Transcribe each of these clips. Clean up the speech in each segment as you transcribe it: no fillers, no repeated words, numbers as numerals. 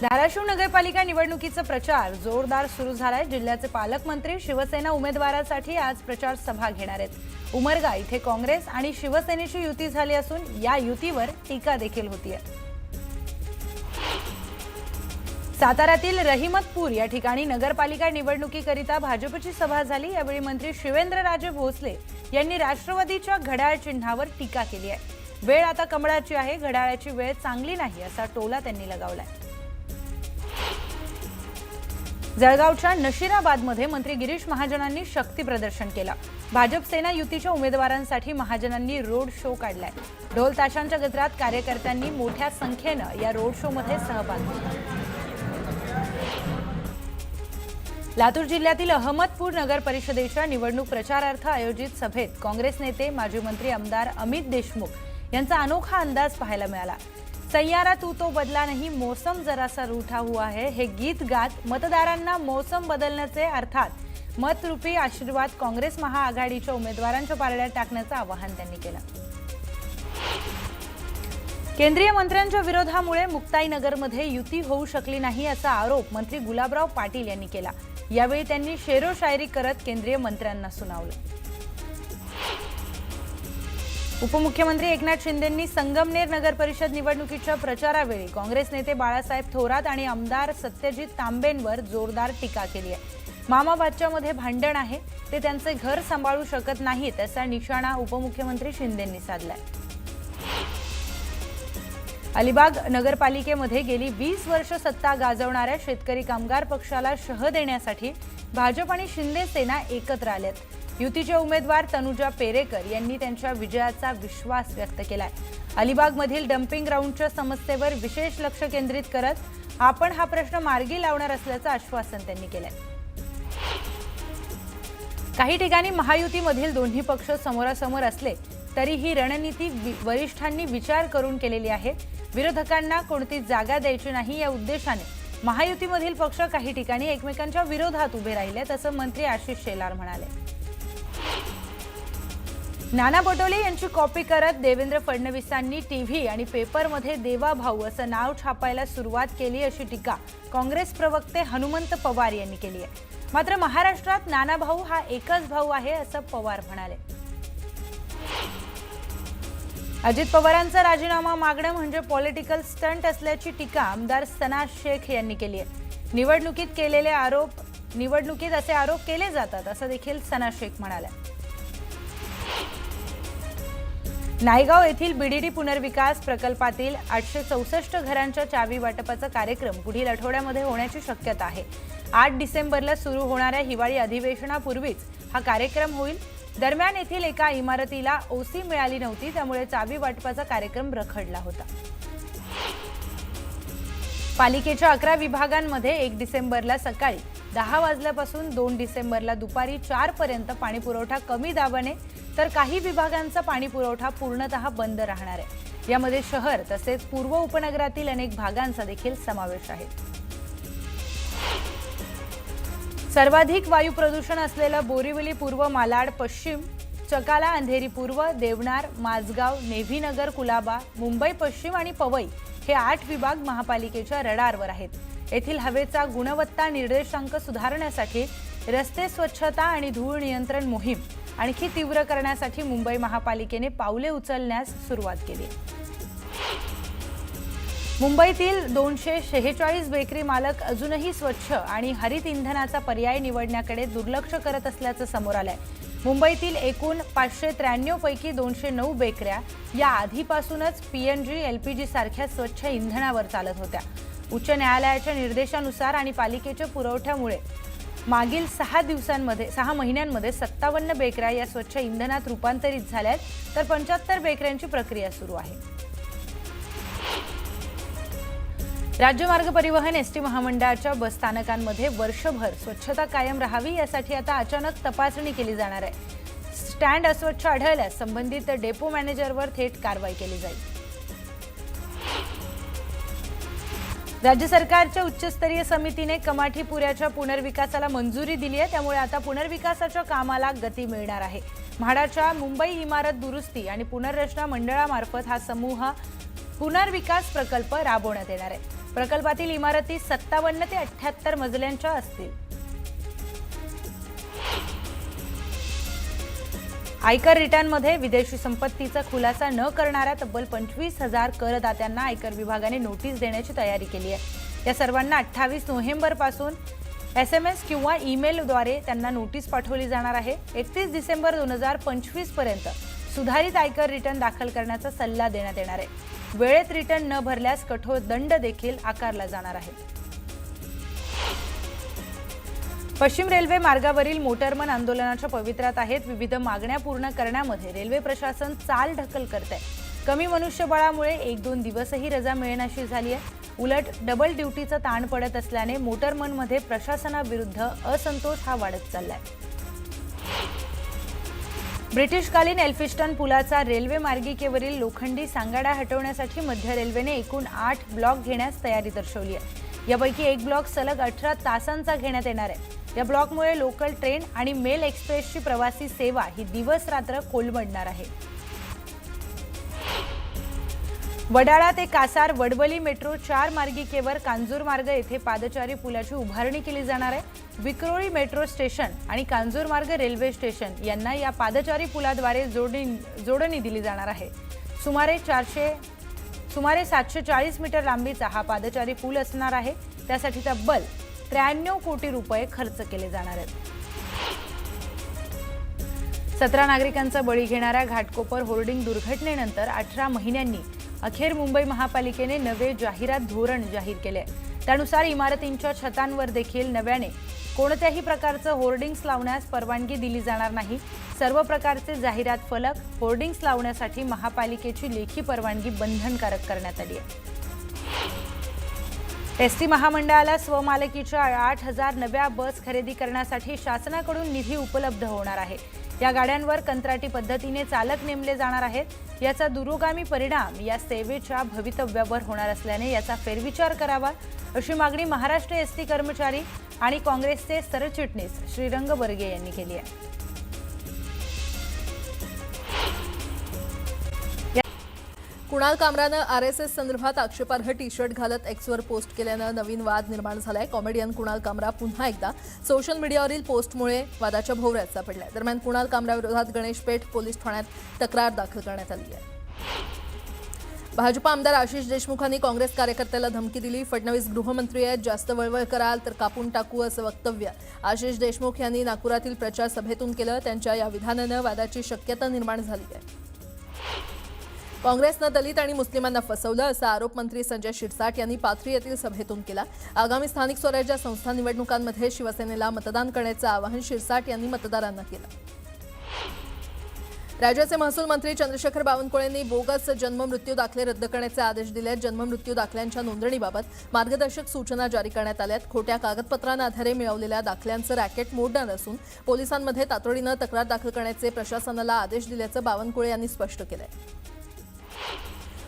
धाराशिव नगरपालिका निवडणुकीचा प्रचार जोरदार सुरू झालाय। जिल्ह्याचे पालकमंत्री शिवसेना उमेदवारासाठी आज प्रचार सभा घेणार आहेत। उमरगा इथे काँग्रेस आणि शिवसेनेची युती झाली असून या युतीवर टीका देखील होतीये। साताऱ्यातील रहिमतपूर या ठिकाणी नगरपालिका निवडणुकीकरिता भाजपची सभा झाली। यावेळी मंत्री शिवेंद्रराजे भोसले यांनी राष्ट्रवादीच्या घड्याळ चिन्हावर टीका केली आहे। वेळ आता कमळाची आहे, घड्याळाची वेळ चांगली नाही असा टोला त्यांनी लगावलाय। जळगावच्या नशिराबादमध्ये मंत्री गिरीश महाजनांनी शक्ती प्रदर्शन केलं। भाजप सेना युतीच्या उमेदवारांसाठी महाजनांनी रोड शो काढलाय। ढोल ताशांच्या गजरात कार्यकर्त्यांनी मोठ्या संख्येने या रोड शो मध्ये सहभाग घेतला। लातूर जिल्ह्यातील अहमदपूर नगर परिषदेच्या निवडणूक प्रचारार्थ आयोजित सभेत काँग्रेस नेते माजी मंत्री आमदार अमित देशमुख यांचा अनोखा अंदाज पाहायला मिळाला। सैयारा तू तो बदला नहीं, मौसम जरा सा रूठा हुआ है हे गीत गात मतदारांना मौसम बदलण्याचे अर्थात मतरूपी आशीर्वाद काँग्रेस महाआघाडीच्या उमेदवारांच्या पारड्यात टाकण्याचं आवाहन त्यांनी केलं। केंद्रीय मंत्र्यांच्या विरोधामुळे मुक्ताईनगरमध्ये युती होऊ शकली नाही असा आरोप मंत्री गुलाबराव पाटील यांनी केला। यावेळी त्यांनी शेरो शायरी करत केंद्रीय मंत्र्यांना सुनावलं। उपमुख्यमंत्री एकनाथ शिंदेंनी संगमनेर नगर परिषद निवडणुकीच्या प्रचारावेळी काँग्रेस नेते बाळासाहेब थोरात आणि आमदार सत्यजित तांबेंवर जोरदार टीका केली आहे। मामा भाच्यामध्ये भांडण आहे, ते त्यांचे घर सांभाळू शकत नाहीत असा निशाणा उपमुख्यमंत्री शिंदेंनी साधलाय। अलिबाग नगरपालिकेमध्ये गेली 20 वर्ष सत्ता गाजवणाऱ्या शेतकरी कामगार पक्षाला शह देण्यासाठी भाजप आणि शिंदे सेना एकत्र आल्यात। युतीचे उमेदवार तनुजा पेरेकर यांनी त्यांच्या विजयाचा विश्वास व्यक्त केलाय। अलिबागमधील डम्पिंग ग्राउंडच्या समस्येवर विशेष लक्ष केंद्रित करत आपण हा प्रश्न मार्गी लावणार असल्याचं आश्वासन त्यांनी केलंय। काही ठिकाणी महायुतीमधील दोन्ही पक्ष समोरासमोर असले तरी ही रणनीती वरिष्ठांनी विचार करून केलेली आहे। विरोधकांना कोणती जागा द्यायची नाही या उद्देशाने महायुतीमधील पक्ष काही ठिकाणी एकमेकांच्या विरोधात उभे राहिलेत असं मंत्री आशिष शेलार म्हणाले। नाना पटोले यांची कॉपी करत देवेंद्र फडणवीसांनी टीव्ही आणि पेपरमध्ये देवा भाऊ असं नाव छापायला सुरुवात केली अशी टीका काँग्रेस प्रवक्ते हनुमंत पवार यांनी केली आहे। मात्र महाराष्ट्रात नाना भाऊ हा एकच भाऊ आहे असं पवार म्हणाले। अजित पवारांचा राजीनामा मागणं म्हणजे पॉलिटिकल स्टंट असल्याची टीका आमदार सना शेख यांनी केली आहे। निवडणुकीत असे आरोप केले जातात असं देखील सना शेख म्हणाल्या। नायगाव येथील बीडीडी पुनर्विकास प्रकल्पातील 864 घरांच्या चावी वाटपाचा कार्यक्रम पुढील आठवड्यामध्ये होण्याची शक्यता आहे। 8 डिसेंबरला सुरू होणाऱ्या हिवाळी अधिवेशनापूर्वीच हा कार्यक्रम होईल। दरम्यान येथील एका इमारतीला ओसी मिळाली नव्हती, त्यामुळे चावी वाटपाचा कार्यक्रम रखडला होता। पालिकेच्या 11 विभागांमध्ये 1 डिसेंबरला सकाळी 10 वाजल्यापासून 2 डिसेंबरला दुपारी 4 पर्यंत पाणीपुरवठा कमी दाबाने तर काही विभागांचा पाणीपुरवठा पूर्णतः बंद राहणार आहे। यामध्ये शहर तसेच पूर्व उपनगरातील अनेक भागांचा देखील समावेश आहे। सर्वाधिक वायू प्रदूषण असलेलं बोरिवली पूर्व, मालाड पश्चिम, चकाला, अंधेरी पूर्व, देवनार, माझगाव, नेव्हीनगर, कुलाबा, मुंबई पश्चिम आणि पवई हे 8 विभाग महापालिकेच्या रडारवर आहेत। येथील हवेचा गुणवत्ता निर्देशांक सुधारण्यासाठी रस्ते स्वच्छता आणि धूळ नियंत्रण मोहीम आणखी तीव्र करण्यासाठी मुंबई महापालिकेने पावले उचलण्यास सुरुवात केली। मुंबईतील 246 बेकरी मालक अजूनही स्वच्छ आणि हरित इंधनाचा पर्याय निवडण्याकडे दुर्लक्ष करत असल्याचं समोर आलंय। मुंबईतील एकूण 593 पैकी 209 बेकऱ्या या आधीपासूनच पीएनजी, एलपीजी सारख्या स्वच्छ इंधनावर चालत होत्या। उच्च न्यायालयाच्या निर्देशानुसार आणि पालिकेच्या पुरवठ्यामुळे मागील 6 महिन्यांमध्ये 57 बेकऱ्या या स्वच्छ इंधनात रूपांतरित झाल्यात, तर 75 बेकऱ्यांची प्रक्रिया सुरू आहे। राज्य मार्ग परिवहन एसटी महामंडळाच्या बस स्थानकांमध्ये वर्षभर स्वच्छता कायम राहावी यासाठी आता अचानक तपासणी केली जाणार आहे। स्टँड अस्वच्छ आढळल्यास संबंधित डेपो मॅनेजरवर थेट कारवाई केली जाईल। राज्य सरकारच्या उच्चस्तरीय समितीने कमाठीपुऱ्याच्या पुनर्विकासाला मंजुरी दिली आहे, त्यामुळे आता पुनर्विकासाच्या कामाला गती मिळणार आहे। म्हाडाच्या मुंबई इमारत दुरुस्ती आणि पुनर्रचना मंडळामार्फत हा समूह पुनर्विकास प्रकल्प राबवण्यात येणार आहे। प्रकल्पातील इमारती 57 ते 78 मजल्यांच्या असतील. आयकर रिटर्नमध्ये विदेशी संपत्तीचा खुलासा न करणाऱ्या तब्बल 25,000 करदात्यांना आयकर विभागाने नोटीस देण्याची तयारी केली आहे. या सर्वांना 28 नोव्हेंबरपासून SMS किंवा ईमेलद्वारे त्यांना नोटीस पाठवली जाणार आहे. 31 डिसेंबर 2025 पर्यंत सुधारित आयकर रिटर्न दाखल करण्याचा सल्ला देण्यात येणार आहे. वेळेत रिटर्न न भरल्यास कठोर दंड देखील आकारला जाणार आहे. पश्चिम रेल्वे मार्गावरील मोटरमन आंदोलनाच्या पवित्र्यात आहेत. विविध मागण्या पूर्ण करण्यामध्ये रेल्वे प्रशासन चाल ढकल करते. कमी मनुष्यबळामुळे 1-2 दिवसही रजा मिळण्याची झाली आहे. उलट डबल ड्युटीचा ताण पडत असल्याने मोटरमनमध्ये प्रशासनाविरुद्ध असंतोष हा वाढत चाललाय. ब्रिटिशकालीन एल्फिस्टन पुलाचा रेल्वे मार्गिकेवरील लोखंडी सांगाडा हटवण्यासाठी मध्य रेल्वेने एकूण 8 ब्लॉक घेण्यास तयारी दर्शवली आहे. यापैकी एक ब्लॉक सलग 18 तासांचा घेण्यात येणार आहे. या ब्लॉकमुळे लोकल ट्रेन आणि मेल एक्सप्रेसची प्रवासी सेवा ही दिवस रात्र कोलमडणार आहे. वडाळा ते कासार वडवली मेट्रो 4 मार्गिकेवर कांजूरमार्ग येथे पादचारी पुलाची उभारणी केली जाणार आहे. विक्रोळी मेट्रो स्टेशन आणि कांजूरमार्ग रेल्वे स्टेशन यांना या पादचारी पुलाद्वारे जोडणी दिली जाणार आहे. सुमारे 740 मीटर लांबीचा हा पादचारी पूल असणार आहे. त्यासाठी तब्बल 93 कोटी रुपये खर्च केले जाणार आहेत. 17 नागरिकांचा बळी घेणाऱ्या घाटकोपर होर्डिंग दुर्घटनेनंतर 18 महिन्यांनी अखेर मुंबई महापालिकेने नवे जाहिरात धोरण जाहीर केले. त्यानुसार इमारतींच्या छतांवर देखील नव्याने कोणत्याही प्रकारचं होर्डिंग्स लावण्यास परवानगी दिली जाणार नाही. सर्व प्रकारचे जाहिरात फलक होर्डिंग्स लावण्यासाठी महापालिकेची लेखी परवानगी बंधनकारक करण्यात आली आहे. एसटी महामंडळाला स्वमालकीच्या 8,000 नव्या बस खरेदी करण्यासाठी शासनाकडून निधी उपलब्ध होणार आहे. या गाड्यांवर कंत्राटी पद्धतीने चालक नेमले जाणार आहेत. याचा दूरगामी परिणाम या सेवेच्या भवितव्यावर होणार असल्याने याचा फेरविचार करावा अशी मागणी महाराष्ट्र एसटी कर्मचारी आणि काँग्रेसचे सरचिटणीस श्रीरंग बर्गे यांनी केली आहे. कुणाल कामरानं RSS संदर्भात आक्षेपार्ह टी-शर्ट घालत एक्सवर पोस्ट केल्यानं नवीन वाद निर्माण झालाय. कॉमेडियन कुणाल कामरा पुन्हा एकदा सोशल मीडियावरील पोस्टमुळे वादाच्या भोवऱ्यात सापडलाय. दरम्यान कुणाल कामराविरोधात गणेशपेठ पोलीस ठाण्यात तक्रार दाखल करण्यात आली आहे. भाजपा आमदार आशिष देशमुखांनी काँग्रेस कार्यकर्त्याला धमकी दिली. फडणवीस गृहमंत्री आहेत, जास्त वळवळ कराल तर कापून टाकू असं वक्तव्य आशिष देशमुख यांनी नागपुरातील प्रचार सभेतून केलं. त्यांच्या या विधानानं वादाची शक्यता निर्माण झाली आहे. काँग्रेसनं दलित आणि मुस्लिमांना फसवलं असा आरोप मंत्री संजय शिरसाट यांनी पाथरी येथील सभेतून केला. आगामी स्थानिक स्वराज्य संस्था निवडणुकांमध्ये शिवसेनेला मतदान करण्याचं आवाहन शिरसाट यांनी मतदारांना केलं. राज्याचे महसूल मंत्री चंद्रशेखर बावनकुळेंनी बोगस जन्ममृत्यू दाखले रद्द करण्याचे आदेश दिले. जन्ममृत्यू दाखल्यांच्या नोंदणीबाबत मार्गदर्शक सूचना जारी करण्यात आल्या. खोट्या कागदपत्रांना आधारे मिळवलेल्या दाखल्यांचं रॅकेट मोडणार असून पोलिसांमध्ये तातडीनं तक्रार दाखल करण्याचे प्रशासनाला आदेश दिल्याचं बावनकुळे यांनी स्पष्ट केलंय.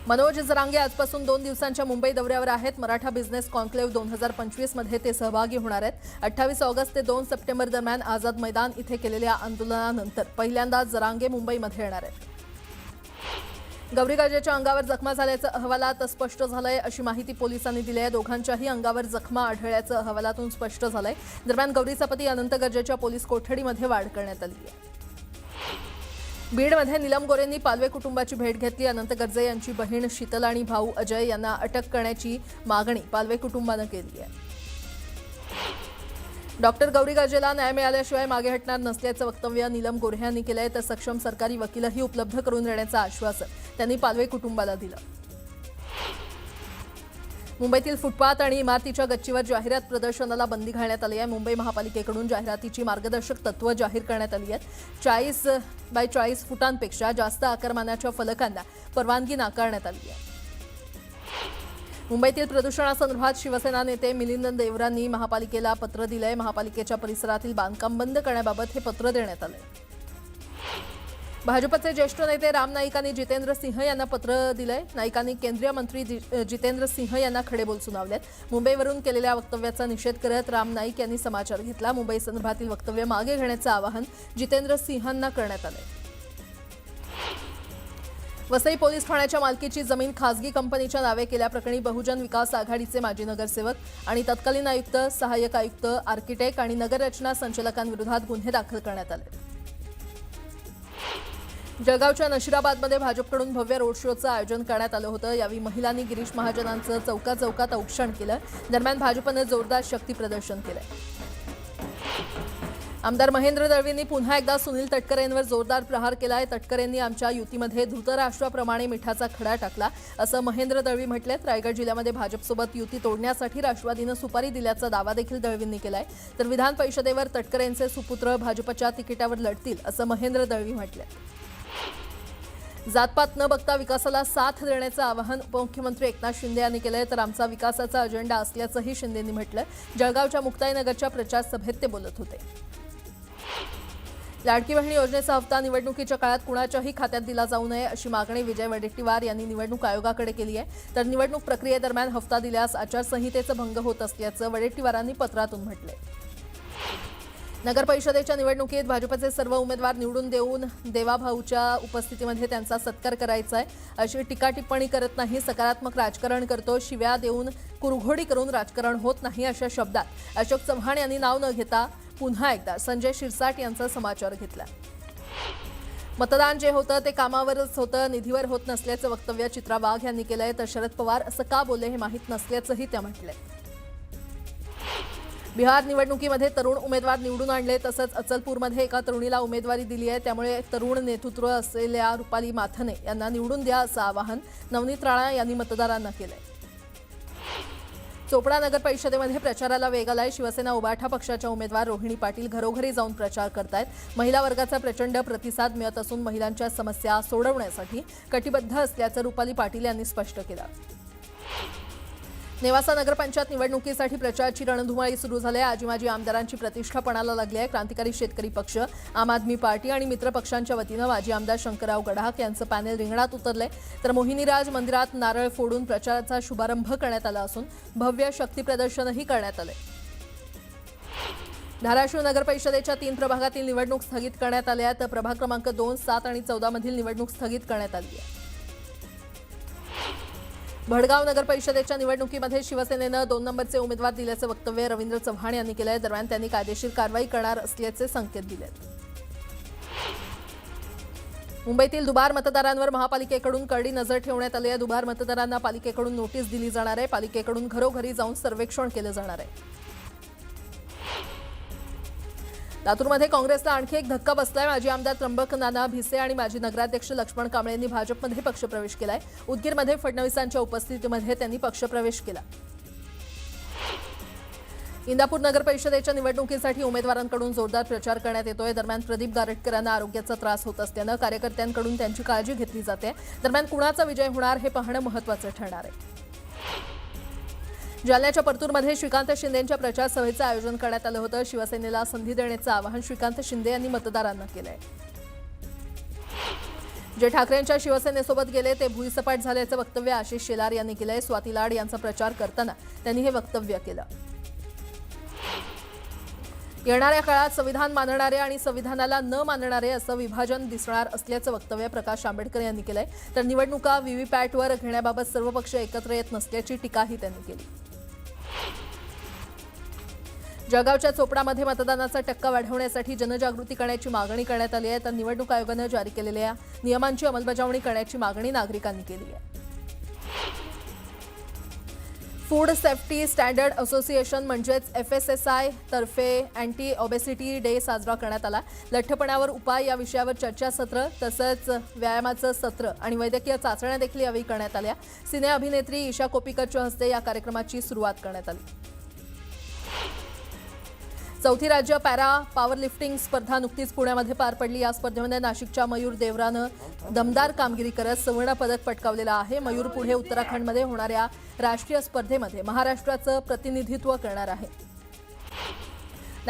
मनोज जरांगे आजपासून 2 दिवसांच्या मुंबई दौऱ्यावर आहेत. मराठा बिझनेस कॉन्क्लेव्ह 2025 मध्ये ते सहभागी होणार आहेत. 28 ऑगस्ट ते 2 सप्टेंबर दरम्यान आझाद मैदान इथे केलेल्या आंदोलनानंतर पहिल्यांदा जरांगे मुंबईमध्ये येणार आहेत. गौरी गर्जेच्या अंगावर जखमा झाल्याचं अहवालात स्पष्ट झालंय अशी माहिती पोलिसांनी दिली आहे. दोघांच्याही अंगावर जखमा आढळल्याचं अहवालातून स्पष्ट झालंय. दरम्यान गौरीचा पती अनंत गर्जेच्या पोलीस कोठडीमध्ये वाढ करण्यात आली आहे. बीडमध्ये नीलम गोरेंनी पालवे कुटुंबाची भेट घेतली. अनंत गर्जे यांची बहीण शीतल आणि भाऊ अजय यांना अटक करण्याची मागणी पालवे कुटुंबानं केली आहे. डॉक्टर गौरी गर्जेला न्याय मिळाल्याशिवाय मागे हटणार नसल्याचं वक्तव्य नीलम गोरे यांनी केलंय. तर सक्षम सरकारी वकीलही उपलब्ध करून देण्याचं आश्वासन त्यांनी पालवे कुटुंबाला दिलं. मुंबईतील फुटपाथ आणि इमारतीच्या गच्चीवर जाहिरात प्रदर्शनाला बंदी घालण्यात आली आहे. मुंबई महापालिकेकडून जाहिरातीची मार्गदर्शक तत्त्व जाहीर करण्यात आली आहेत. 40x40 फुटांपेक्षा जास्त आकारमानाच्या फलकांना परवानगी नाकारण्यात आली आहे. मुंबईतील प्रदूषणासंदर्भात शिवसेना नेते मिलिंद देवरांनी महापालिकेला पत्र दिलंय. महापालिकेच्या परिसरातील बांधकाम बंद करण्याबाबत हे पत्र देण्यात आलंय. भाजपचे ज्येष्ठ नेते राम नाईकांनी जितेंद्र सिंह यांना पत्र दिलंय. नाईकांनी केंद्रीय मंत्री जितेंद्र सिंह यांना खडेबोल सुनावलेत. मुंबईवरून केलेल्या वक्तव्याचा निषेध करत राम नाईक यांनी समाचार घेतला. मुंबई संदर्भातील वक्तव्य मागे घेण्याचं आवाहन जितेंद्र सिंहांना करण्यात आलंय. वसई पोलीस ठाण्याच्या मालकीची जमीन खासगी कंपनीच्या नावे केल्याप्रकरणी बहुजन विकास आघाडीचे माजी नगरसेवक आणि तत्कालीन आयुक्त, सहाय्यक आयुक्त, आर्किटेक्ट आणि नगररचना संचालकांविरोधात गुन्हे दाखल करण्यात आले. जळगावच्या नशिराबादमध्ये भाजपकडून भव्य रोड शोचं आयोजन करण्यात आलं होतं. यावेळी महिलांनी गिरीश महाजनांचं चौकात औक्षण केलं. दरम्यान भाजपनं जोरदार शक्ती प्रदर्शन केलं. आमदार महेंद्र दळवींनी पुन्हा एकदा सुनील तटकरेंवर जोरदार प्रहार केलाय. तटकरेंनी आमच्या युतीमध्ये धृतराष्ट्राप्रमाणे मिठाचा खडा टाकला असं महेंद्र दळवी म्हटलेत. रायगड जिल्ह्यामध्ये भाजपसोबत युती तोडण्यासाठी राष्ट्रवादीनं सुपारी दिल्याचा दावा देखील दळवींनी केलाय. तर विधान परिषदेवर तटकरेंचे सुपुत्र भाजपच्या तिकिटावर लढतील असं महेंद्र दळवी म्हटलंय. जातपात न बघता विकासाला साथ देण्याचं आवाहन उपमुख्यमंत्री एकनाथ शिंदे यांनी केलंय. तर आमचा विकासाचा अजेंडा असल्याचंही शिंदेंनी म्हटलं. जळगावच्या मुक्ताईनगरच्या प्रचार सभेत ते बोलत होते. लाडकी बहीण योजनेचा हप्ता निवडणुकीच्या काळात कुणाच्याही खात्यात दिला जाऊ नये अशी मागणी विजय वडेट्टीवार यांनी निवडणूक आयोगाकडे केली आहे. तर निवडणूक प्रक्रियेदरम्यान हप्ता दिल्यास आचारसंहितेचा भंग होत असल्याचं वडेट्टीवारांनी पत्रातून म्हटलंय. नगर परिषदेच्या निवडणुकीत भाजपचे सर्व उमेदवार निवडून देऊन देवाभाऊच्या उपस्थितीमध्ये त्यांचा सत्कार करायचा आहे अशी टीका टिप्पणी करत नाही. सकारात्मक राजकारण करतो, शिव्या देऊन कुरघोडी करून राजकारण होत नाही अशा शब्दात अशोक चव्हाण यांनी नाव न घेता पुन्हा एकदा संजय शिरसाट यांचा समाचार घेतला. मतदान जे होतं ते कामावरच होतं, निधीवर होत नसल्याचं वक्तव्य चित्रा वाघ यांनी केलंय. तर शरद पवार असं का बोलले हे माहीत नसल्याचंही त्या म्हटलंय. बिहार निवडणुकीमध्ये तरुण उमेदवार निवडून आणले. तसंच अचलपूरमध्ये एका तरुणीला उमेदवारी दिली आहे. त्यामुळे तरुण नेतृत्व असलेल्या रुपाली माथने यांना निवडून द्या असं आवाहन नवनीत राणा यांनी मतदारांना केलंय. चोपडा नगर परिषदेमध्ये प्रचाराला वेग आलाय. शिवसेना उभाठा पक्षाच्या उमेदवार रोहिणी पाटील घरोघरी जाऊन प्रचार करतायत. महिला वर्गाचा प्रचंड प्रतिसाद मिळत असून महिलांच्या समस्या सोडवण्यासाठी कटिबद्ध असल्याचं रुपाली पाटील यांनी स्पष्ट केलं. नेवासा नगरपंचायत निवडणुकीसाठी प्रचाराची रणधुमाळी सुरू झाली आहे. आजी माजी आमदारांची प्रतिष्ठा पणाला लागली आहे. क्रांतिकारी शेतकरी पक्ष, आम आदमी पार्टी आणि मित्र पक्षांच्या वतीनं माजी आमदार शंकरराव गडाख यांचं पॅनेल रिंगणात उतरलंय. तर मोहिनीराज मंदिरात नारळ फोडून प्रचाराचा शुभारंभ करण्यात आला असून भव्य शक्ती प्रदर्शनही करण्यात आलंय. धाराशिव नगर परिषदेच्या 3 प्रभागातील निवडणूक स्थगित करण्यात आल्या आहेत. तर प्रभाग क्रमांक 2, 7 आणि 14 मधील निवडणूक स्थगित करण्यात आली आहे. भडगाव नगर परिषदेच्या निवडणुकीमध्ये शिवसेनेनं 2 नंबरचे उमेदवार दिल्याचं वक्तव्य रवींद्र चव्हाण यांनी केलंय. दरम्यान त्यांनी कायदेशीर कारवाई करणार असल्याचे संकेत दिलेत. मुंबईतील दुबार मतदारांवर महापालिकेकडून करडी नजर ठेवण्यात आली आहे. दुबार मतदारांना पालिकेकडून नोटीस दिली जाणार आहे. पालिकेकडून घरोघरी जाऊन सर्वेक्षण केलं जाणार आहे. लातूरमध्ये काँग्रेसला आणखी एक धक्का बसलाय. माजी आमदार त्र्यंबक नाना भिसे आणि माजी नगराध्यक्ष लक्ष्मण कांबळे यांनी भाजपमध्ये पक्षप्रवेश केलाय. उदगीरमध्ये फडणवीसांच्या उपस्थितीमध्ये त्यांनी पक्षप्रवेश केला. इंदापूर नगर परिषदेच्या निवडणुकीसाठी उमेदवारांकडून जोरदार प्रचार करण्यात येतोय. दरम्यान प्रदीप गारटकरांना आरोग्याचा त्रास होत असल्यानं कार्यकर्त्यांकडून त्यांची काळजी घेतली जाते. दरम्यान कुणाचा विजय होणार हे पाहणं महत्त्वाचं ठरणार आहे. जालन्याच्या परतूरमध्ये श्रीकांत शिंदेंच्या प्रचार सभेचं आयोजन करण्यात आलं होतं. शिवसेनेला संधी देण्याचं आवाहन श्रीकांत शिंदे यांनी मतदारांना केलंय. जे ठाकरेंच्या शिवसेनेसोबत गेले ते भुईसपाट झाल्याचं वक्तव्य आशिष शेलार यांनी केलंय. स्वाती लाड यांचा प्रचार करताना त्यांनी हे वक्तव्य केलं. येणाऱ्या काळात संविधान मानणारे आणि संविधानाला न मानणारे असं विभाजन दिसणार असल्याचं वक्तव्य प्रकाश आंबेडकर यांनी केलंय. तर निवडणुका व्हीव्हीपॅटवर घेण्याबाबत सर्व पक्ष एकत्र येत नसल्याची टीकाही त्यांनी केली. जळगावच्या चोपडामध्ये मतदानाचा टक्का वाढवण्यासाठी जनजागृती करण्याची मागणी करण्यात आली आहे. तर निवडणूक आयोगानं जारी केलेल्या नियमांची अंमलबजावणी करण्याची मागणी नागरिकांनी केली आहे. फूड सेफ्टी स्टँडर्ड असोसिएशन म्हणजेच FSSI तर्फे अँटी ओबेसिटी डे साजरा करण्यात आला. लठ्ठपणावर उपाय या विषयावर चर्चासत्र तसंच व्यायामाचं सत्र आणि वैद्यकीय चाचण्या देखील यावेळी करण्यात आल्या. सिने अभिनेत्री ईशा कोप्पीकरच्या हस्ते या कार्यक्रमाची सुरुवात करण्यात आली. 4थी राज्य पॅरा पॉवरलिफ्टिंग स्पर्धा नुकतीच पुण्यामध्ये पार पडली. या स्पर्धेमध्ये नाशिकच्या मयूर देवरानं दमदार कामगिरी करत सुवर्ण पदक पटकावलेलं आहे. मयूर पुढे उत्तराखंडमध्ये होणाऱ्या राष्ट्रीय स्पर्धेमध्ये महाराष्ट्राचं प्रतिनिधित्व करणार आहे.